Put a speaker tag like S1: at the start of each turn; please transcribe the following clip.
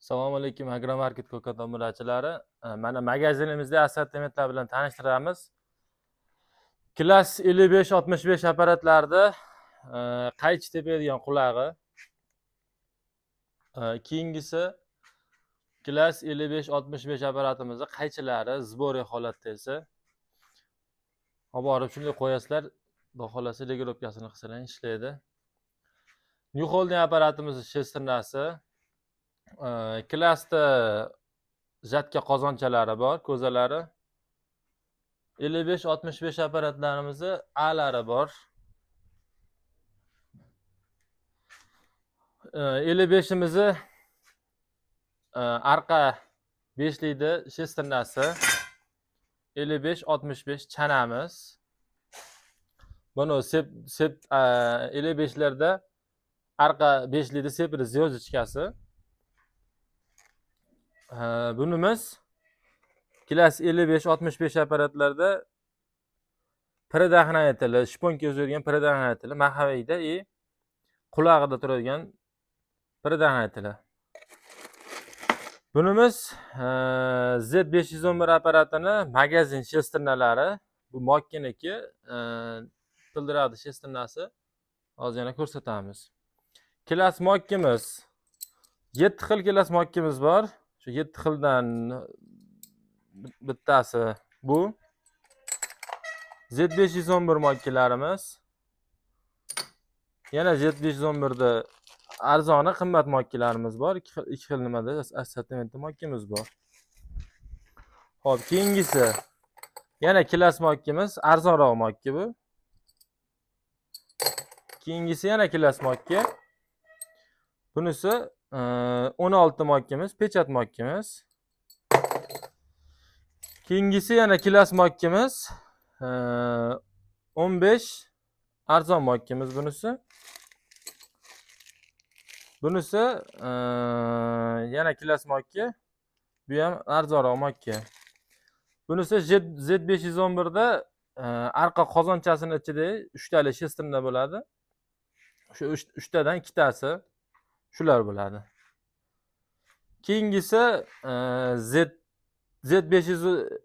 S1: Assalomu alaykum agromarket ko'kat obunachilari. Mana magazinimizda assortimentlar bilan tanishtiramiz. Klass 55-65 apparatlarda qaychi tepadigan qulog'i. Keyingisi klass 55-65 apparatimizda qaychilari zboriy holatda esa olib borib shunday qo'yasizlar, xudo xolasa regirovkasini qilsalar ishlaydi. New Holding apparatimiz shesternasi. Klassda jatka qozonchalari bor, ko'zalari. 55-65 apparatlarimizni A'lari bor. 55imizni arqa 5likda shesternasi. 55-65 chanamiz. Buni 55larda arqa 5likda sepri звездочкасы. Bunimiz klass 55-65 apparatlarda predominantli, shponka o'zgargan predominantli mahviyda qulog'ida turadigan predominantli. Bunimiz Z511 apparatini magazin shesternalari, bu Mokkiniki pildiradi shesternasi. Hozir yana ko'rsatamiz. Klass Mokkimiz 7 xil klass Mokkimiz bor. Shu 7 xildan bittasi bu. Z511 mokkilarimiz. Yana Z511da arzoni, qimmat mokkilarimiz bor. 2 xil nimada assortimentda mokkimiz bor. Xo'p, keyingisi yana klass mokkimiz, arzonroq mokki bu. Keyingisi yana klass mokki. Bunisi 16 mokkimiz, pechat mokkimiz. Keyingisi yana klass mokkimiz, 15 arzon mokkimiz bunisi. Bunisi yana klass mokki. Bu ham arzonroq mokki. Bunisi Z511da arqa qozonchasini ichida 3 tali shesterna bo'ladi. Shu 3 tadan 2 tasi shular bo'ladi. Keyingisi Z511